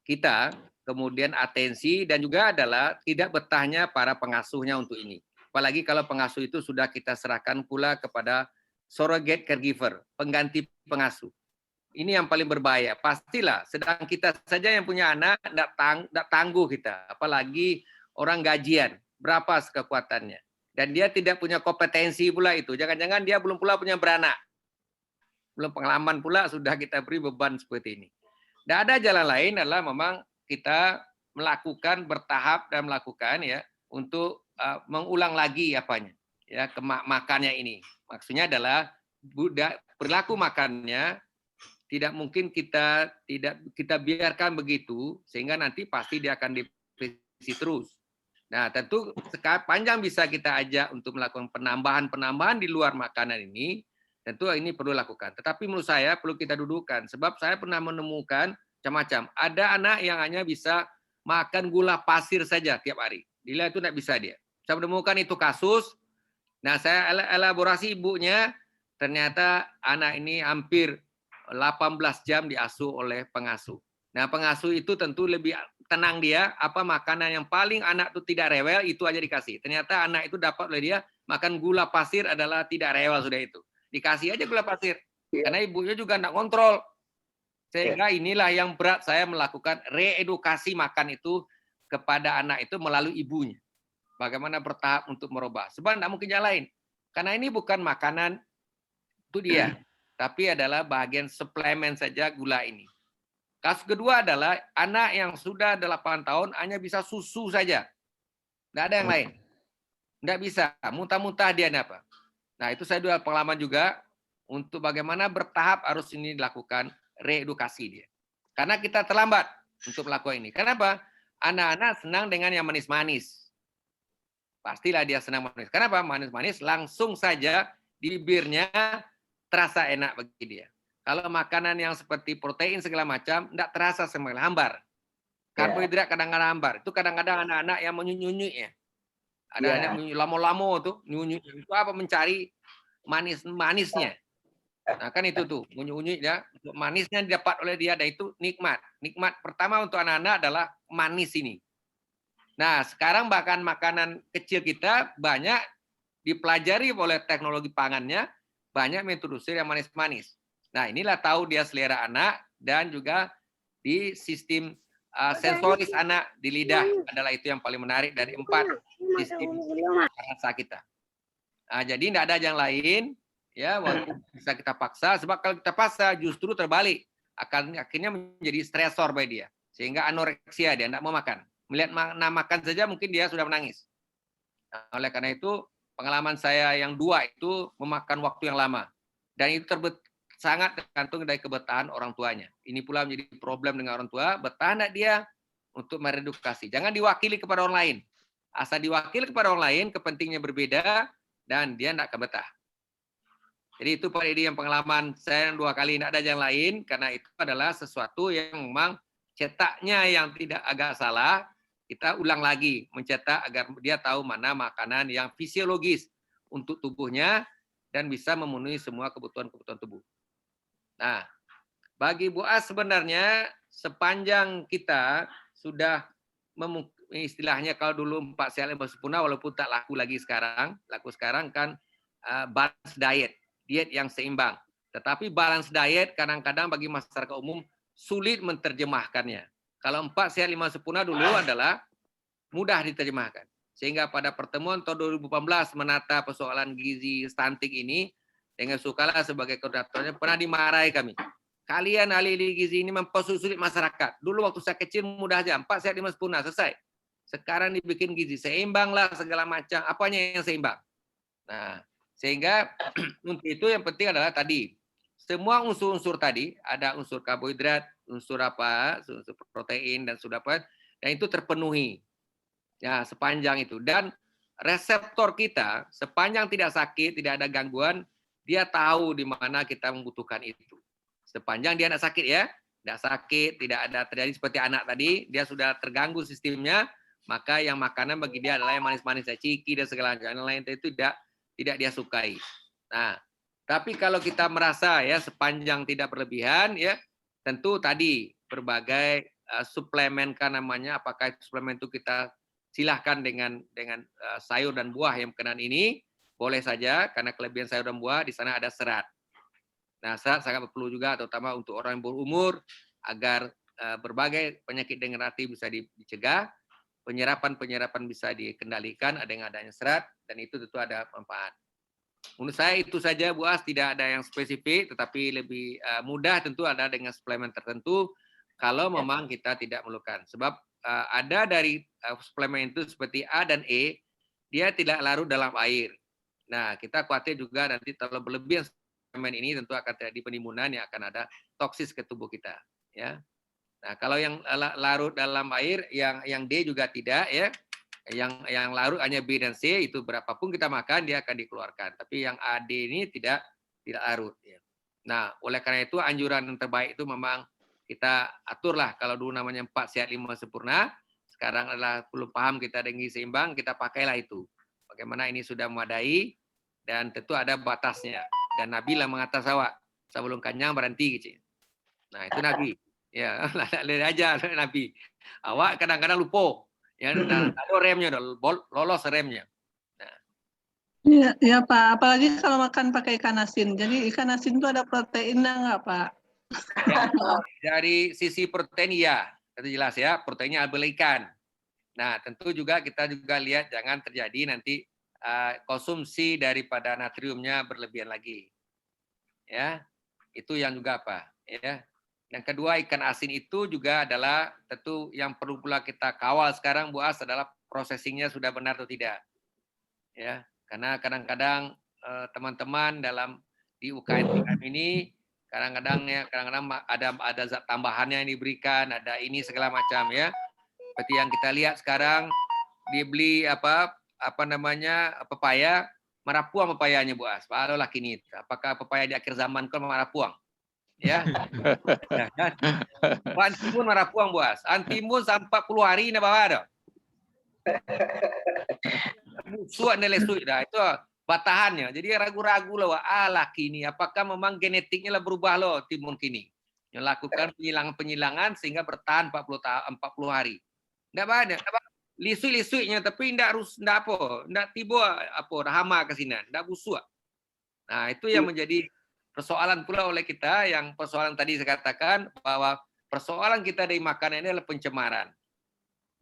A: kita, kemudian atensi, dan juga adalah tidak betahnya para pengasuhnya untuk ini. Apalagi kalau pengasuh itu sudah kita serahkan pula kepada surrogate caregiver, pengganti pengasuh. Ini yang paling berbahaya. Pastilah, sedang kita saja yang punya anak, tidak tangguh kita. Apalagi orang gajian, berapa kekuatannya. Dan dia tidak punya kompetensi pula itu. Jangan-jangan dia belum pula punya beranak. Belum pengalaman pula sudah kita beri beban seperti ini. Dan ada jalan lain adalah memang kita melakukan bertahap dan melakukan ya untuk mengulang lagi ya makannya ini. Maksudnya adalah perilaku makannya tidak mungkin kita biarkan begitu sehingga nanti pasti dia akan nutrisi terus. Nah, tentu sepanjang bisa kita ajak untuk melakukan penambahan-penambahan di luar makanan ini, tentu ini perlu lakukan. Tetapi menurut saya perlu kita dudukkan, sebab saya pernah menemukan macam-macam. Ada anak yang hanya bisa makan gula pasir saja tiap hari. Bila itu tidak bisa dia. Saya menemukan itu kasus. Nah, saya elaborasi ibunya, ternyata anak ini hampir 18 jam diasuh oleh pengasuh. Nah, pengasuh itu tentu lebih tenang dia, apa makanan yang paling anak itu tidak rewel, itu aja dikasih. Ternyata anak itu dapat oleh dia, makan gula pasir adalah tidak rewel sudah itu. Dikasih aja gula pasir. Karena ibunya juga tidak kontrol. Sehingga inilah yang berat saya melakukan reedukasi makan itu kepada anak itu melalui ibunya. Bagaimana bertahap untuk merubah. Sebab tidak mungkin yang lain. Karena ini bukan makanan itu dia. Tapi adalah bagian suplemen saja gula ini. Kasus kedua adalah anak yang sudah 8 tahun hanya bisa susu saja. Tidak ada yang lain. Tidak bisa. Muntah-muntah dia apa. Nah, itu saya dua pengalaman juga untuk bagaimana bertahap harus ini dilakukan reedukasi dia. Karena kita terlambat untuk melakukan ini. Kenapa? Anak-anak senang dengan yang manis-manis. Pastilah dia senang manis. Kenapa? Manis-manis langsung saja di bibirnya terasa enak bagi dia. Kalau makanan yang seperti protein segala macam, tidak terasa semakin hambar. Karbohidrat kadang-kadang hambar. Itu kadang-kadang anak-anak yang menyunyuk ya. Ada anak menyunyuk lamo-lamo tuh, nyunyuk. Itu apa? Mencari manisnya. Nah kan itu tuh, menyunyuk ya. Manisnya didapat oleh dia, dan itu nikmat. Nikmat pertama untuk anak-anak adalah manis ini. Nah, sekarang bahkan makanan kecil kita banyak dipelajari oleh teknologi pangannya, banyak mengintroduksi yang manis-manis. Nah, inilah tahu dia selera anak dan juga di sistem sensoris anak di lidah adalah itu yang paling menarik dari 4 sistem rasa kita. Nah, jadi tidak ada yang lain, ya, walaupun bisa kita paksa, sebab kalau kita paksa justru terbalik, akhirnya menjadi stresor bagi dia, sehingga anoreksia dia tidak mau makan. Melihat makan saja mungkin dia sudah menangis. Nah, oleh karena itu pengalaman saya yang 2 itu memakan waktu yang lama, dan itu sangat tergantung dari kebetahan orang tuanya. Ini pula menjadi problem dengan orang tua, betah tidak dia untuk meredukasi. Jangan diwakili kepada orang lain. Asal diwakili kepada orang lain, kepentingannya berbeda dan dia tidak akan betah. Jadi itu Pak Edi yang pengalaman saya yang 2 kali, tidak ada yang lain, karena itu adalah sesuatu yang memang cetaknya yang tidak agak salah. Kita ulang lagi mencetak agar dia tahu mana makanan yang fisiologis untuk tubuhnya dan bisa memenuhi semua kebutuhan-kebutuhan tubuh. Nah, bagi Bu As sebenarnya sepanjang kita sudah istilahnya kalau dulu 4 sehat 5 sempurna, walaupun tak laku lagi sekarang, laku sekarang kan balance diet, diet yang seimbang. Tetapi balance diet kadang-kadang bagi masyarakat umum sulit menerjemahkannya. Kalau 4 sehat 5 sempurna dulu adalah mudah diterjemahkan. Sehingga pada pertemuan tahun 2018 menata persoalan gizi stunting ini, dengan Sukala sebagai koordinatornya pernah dimarahi kami. Kalian ahli gizi ini mempersulit masyarakat. Dulu waktu saya kecil mudah aja, 4 sehat 5 sempurna, selesai. Sekarang dibikin gizi seimbang lah segala macam. Apanya yang seimbang? Nah, sehingga untuk itu yang penting adalah tadi semua unsur-unsur tadi, ada unsur karbohidrat, unsur apa, unsur protein dan sudah apa, dan itu terpenuhi. Ya, sepanjang itu. Dan reseptor kita sepanjang tidak sakit, tidak ada gangguan, dia tahu di mana kita membutuhkan itu. Sepanjang dia tidak sakit ya, tidak sakit, tidak ada terjadi seperti anak tadi, dia sudah terganggu sistemnya, maka yang makanan bagi dia adalah yang manis-manis, ciki dan segala macam. Yang lain itu tidak dia sukai. Nah, tapi kalau kita merasa ya sepanjang tidak berlebihan ya, tentu tadi berbagai suplemen kan namanya, apakah suplemen itu kita silahkan dengan sayur dan buah yang berkenan ini, boleh saja karena kelebihan sayur dan buah di sana ada serat. Nah, serat sangat perlu juga terutama untuk orang yang berumur agar berbagai penyakit degeneratif bisa dicegah, penyerapan bisa dikendalikan dengan adanya serat, dan itu tentu ada manfaat. Menurut saya itu saja Bu As, tidak ada yang spesifik, tetapi lebih mudah tentu ada dengan suplemen tertentu kalau memang kita tidak memerlukan. Sebab ada dari suplemen itu seperti A dan E, dia tidak larut dalam air. Nah, kita khawatir juga nanti terlalu berlebihan suplemen ini tentu akan terjadi penimbunan yang akan ada toksis ke tubuh kita. Ya. Nah, kalau yang larut dalam air, yang D juga tidak ya. Yang larut hanya B dan C, itu berapapun kita makan dia akan dikeluarkan. Tapi yang A, D ini tidak larut. Ya. Nah, oleh karena itu anjuran yang terbaik itu memang kita aturlah. Kalau dulu namanya 4 sehat 5 sempurna, sekarang adalah belum paham kita dengan gizi seimbang, kita pakailah itu. Bagaimana ini sudah memadai dan tentu ada batasnya. Dan Nabi lah mengatas awak sebelum kenyang berhenti gitu. Nah, itu Nabi. Ya, lihat aja Nabi. Awak kadang-kadang lupa. Ya, ada remnya, lolos remnya.
E: Iya, ya Pak. Apalagi kalau makan pakai ikan asin. Jadi ikan asin itu ada proteinnya nggak Pak?
A: Ya, dari sisi protein ya, itu jelas ya. Proteinnya adalah ikan. Nah, tentu juga kita juga lihat jangan terjadi nanti konsumsi daripada natriumnya berlebihan lagi. Ya, itu yang juga apa? Ya. Yang kedua, ikan asin itu juga adalah tentu yang perlu pula kita kawal sekarang Bu As adalah prosesingnya sudah benar atau tidak. Ya, karena kadang-kadang teman-teman dalam di UKM ini kadang-kadang ada zat tambahannya yang diberikan, ada ini segala macam ya. Seperti yang kita lihat sekarang dibeli pepaya, marapuang pepayanya Bu As. Pak lah kini. Apakah pepaya di akhir zaman kan marapuang? Ya. Antimun marapuang Bu As. Antimun sampai 40 hari na bawa dah. Busuk dan lesuk dah. Itu batahannya. Jadi ragu-ragu lah laki ini apakah memang genetiknya lah berubah loh timun kini. Yang lakukan penyilangan sehingga bertahan 40 hari. Enggak banyak. Lisuk-lisuknya tapi enggak tiba hama ke sini, enggak busuk. Nah, itu yang menjadi persoalan pula oleh kita yang persoalan tadi saya katakan bahwa persoalan kita dari makanan ini adalah pencemaran.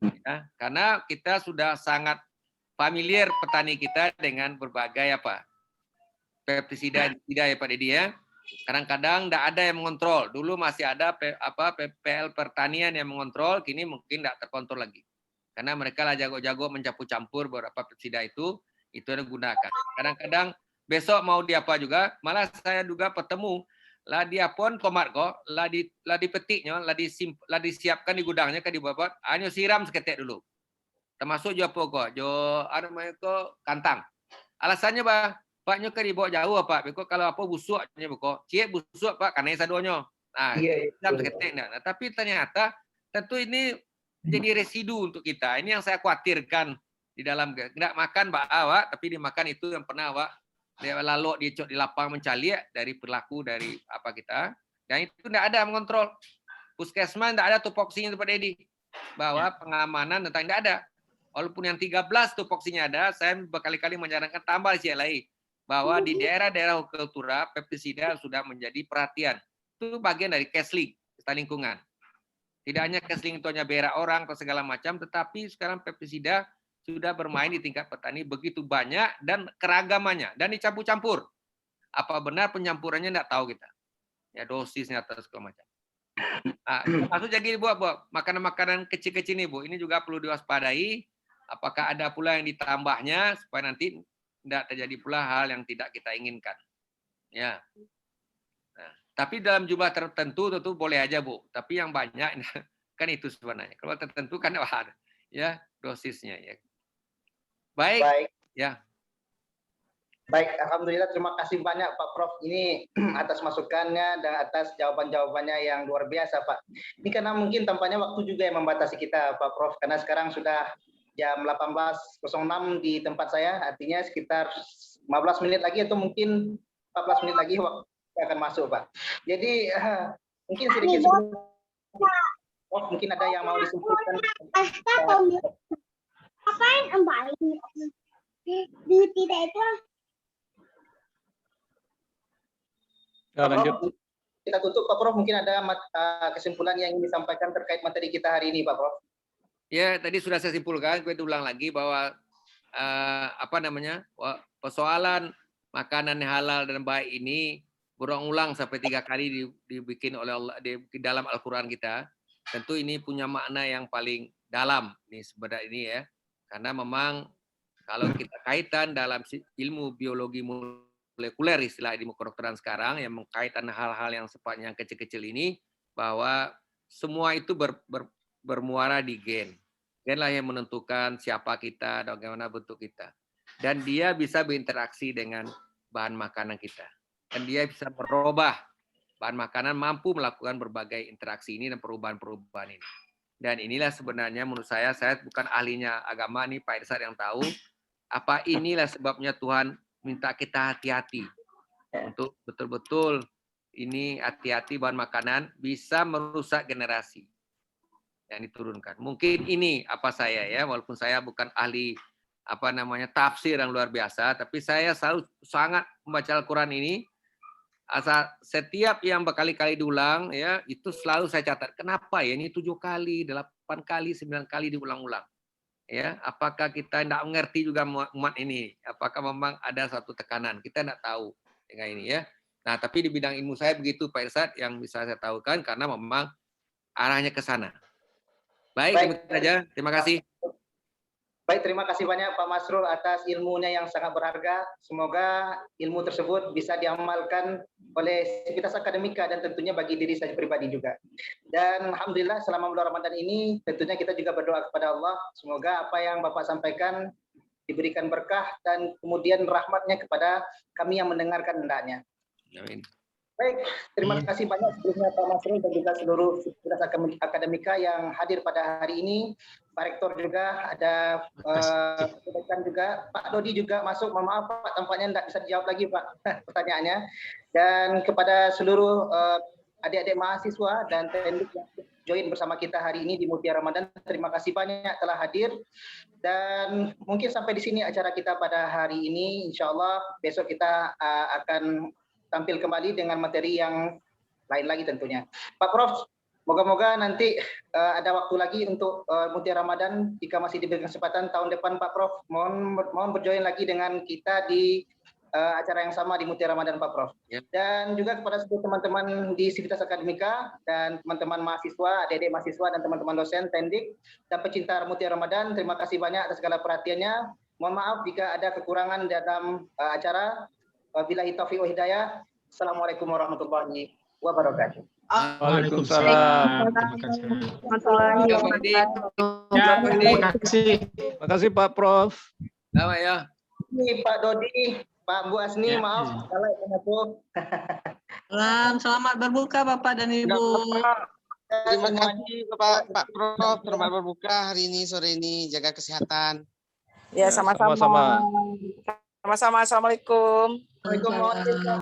A: Ya, karena kita sudah sangat familiar petani kita dengan berbagai pestisida ya Pak Dedi ya. Kadang-kadang tidak ada yang mengontrol. Dulu masih ada PPL pertanian yang mengontrol, kini mungkin tidak terkontrol lagi. Karena mereka lah jago-jago mencampur-campur beberapa pestisida itu ada gunakan. Kadang-kadang besok mau diapa juga, malah saya juga bertemu lah dia pun tomat kok, lah dipetiknya, lah disiapkan di gudangnya kan dibobot, hanya siram seketik dulu. Termasuk jo apa kok, kantang. Alasannya Pak nyo kan dibawa jauh Pak, because kalau busuknya kok, cie busuk Pak, karena sadonya. Nah, siram seketik. Nah, tapi ternyata tentu ini jadi residu untuk kita. Ini yang saya khawatirkan di dalam tidak makan awak, tapi dimakan itu yang pernah awak lalu dicok di lapang mencari dari perilaku dari kita. Dan itu tidak ada mengontrol. Puskesmas tidak ada tupoksinya Pak Dedi bahwa pengamanan tentang tidak ada. Walaupun yang 13 tupoksinya ada, saya berkali-kali menyarankan tambah lagi bahwa di daerah-daerah kultura pestisida sudah menjadi perhatian. Itu bagian dari Kesling, lingkungan. Tidak hanya Kesling itu hanya berak orang atau segala macam, tetapi sekarang pestisida sudah bermain di tingkat petani begitu banyak dan keragamannya dan dicampur-campur. Apa benar pencampurannya tidak tahu kita. Ya dosisnya atau segala macam. Maksud jadi buat makanan-makanan kecil-kecil ini Bu, ini juga perlu diwaspadai. Apakah ada pula yang ditambahnya supaya nanti tidak terjadi pula hal yang tidak kita inginkan. Ya. Tapi dalam jumlah tertentu tentu boleh aja Bu. Tapi yang banyak kan itu sebenarnya. Kalau tertentu kan ada ya dosisnya ya. Baik. Ya.
B: Baik, alhamdulillah terima kasih banyak Pak Prof ini atas masukannya dan atas jawaban-jawabannya yang luar biasa Pak. Ini karena mungkin tampaknya waktu juga yang membatasi kita Pak Prof karena sekarang sudah jam 18.06 di tempat saya, artinya sekitar 15 menit lagi atau mungkin 14 menit lagi waktu akan masuk Pak. Jadi mungkin sedikit mungkin ada yang mau disimpulkan.
F: Apain Mbak di tidak itu?
D: Ya, lanjut.
B: Kita tutup Pak Prof, mungkin ada kesimpulan yang ingin disampaikan terkait materi kita hari ini Pak Prof.
A: Ya, tadi sudah saya simpulkan, gue ulang lagi bahwa persoalan makanan halal dan baik ini berulang-ulang sampai 3 kali dibikin oleh Allah di dalam Al-Quran kita. Tentu ini punya makna yang paling dalam nih sebenarnya ini ya. Karena memang kalau kita kaitan dalam ilmu biologi molekuler istilah di kedokteran sekarang yang mengkaitkan hal-hal yang sifatnya kecil-kecil ini bahwa semua itu bermuara di gen. Genlah yang menentukan siapa kita, bagaimana bentuk kita. Dan dia bisa berinteraksi dengan bahan makanan kita. Dan dia bisa merubah bahan makanan, mampu melakukan berbagai interaksi ini dan perubahan-perubahan ini. Dan inilah sebenarnya menurut saya bukan ahlinya agama nih Pak Irsad yang tahu, apa inilah sebabnya Tuhan minta kita hati-hati. Untuk betul-betul ini hati-hati bahan makanan bisa merusak generasi yang diturunkan. Mungkin ini apa saya ya, walaupun saya bukan ahli tafsir yang luar biasa, tapi saya selalu sangat membaca Al-Quran ini. Setiap yang berkali-kali diulang ya, itu selalu saya catat. Kenapa ya ini 7 kali, 8 kali, 9 kali diulang-ulang? Ya, apakah kita tidak mengerti juga umat ini? Apakah memang ada satu tekanan? Kita tidak tahu dengan ini ya. Nah, tapi di bidang ilmu saya begitu Pak Irsad yang bisa saya tahukan karena memang arahnya ke sana. Baik, demikian saja. Terima kasih.
B: Baik, terima kasih banyak Pak Masrul atas ilmunya yang sangat berharga. Semoga ilmu tersebut bisa diamalkan oleh sivitas akademika dan tentunya bagi diri saya pribadi juga. Dan alhamdulillah selama bulan Ramadan ini tentunya kita juga berdoa kepada Allah. Semoga apa yang Bapak sampaikan diberikan berkah dan kemudian rahmatnya kepada kami yang mendengarkan hendaknya.
A: Amin.
B: Baik, terima kasih banyak sebelumnya Pak Masrul dan juga seluruh sivitas akademika yang hadir pada hari ini. Pak Rektor juga ada, rekan juga, Pak Dodi juga masuk. Mohon maaf Pak, tampaknya tidak bisa dijawab lagi Pak pertanyaannya. Dan kepada seluruh adik-adik mahasiswa dan teknik yang join bersama kita hari ini di Mutiara Ramadan, terima kasih banyak telah hadir. Dan mungkin sampai di sini acara kita pada hari ini. Insya Allah besok kita akan tampil kembali dengan materi yang lain lagi tentunya. Pak Prof, moga-moga nanti ada waktu lagi untuk Mutiara Ramadan jika masih diberikan kesempatan tahun depan Pak Prof. Mohon berjoin lagi dengan kita di acara yang sama di Mutiara Ramadan Pak Prof.
A: Ya.
B: Dan juga kepada seluruh teman-teman di Sivitas Akademika dan teman-teman mahasiswa, adik-adik mahasiswa dan teman-teman dosen, tendik dan pecinta Mutiara Ramadan, terima kasih banyak atas segala perhatiannya. Mohon maaf jika ada kekurangan dalam acara. Wabillahi taufiq wa hidayah. Assalamualaikum warahmatullahi wabarakatuh.
D: Waalaikumsalam.
C: Terima kasih.
D: Terima kasih Pak Prof.
A: Selamat ya.
B: Ini Pak Dodi, Pak Bu Asni, maaf kalau aku.
E: Selamat berbuka Bapak dan Ibu.
G: Terima kasih Pak Prof. Selamat berbuka hari ini, sore ini. Jaga kesehatan.
H: Ya, sama-sama. Sama-sama. Assalamualaikum.
B: Waalaikumsalam.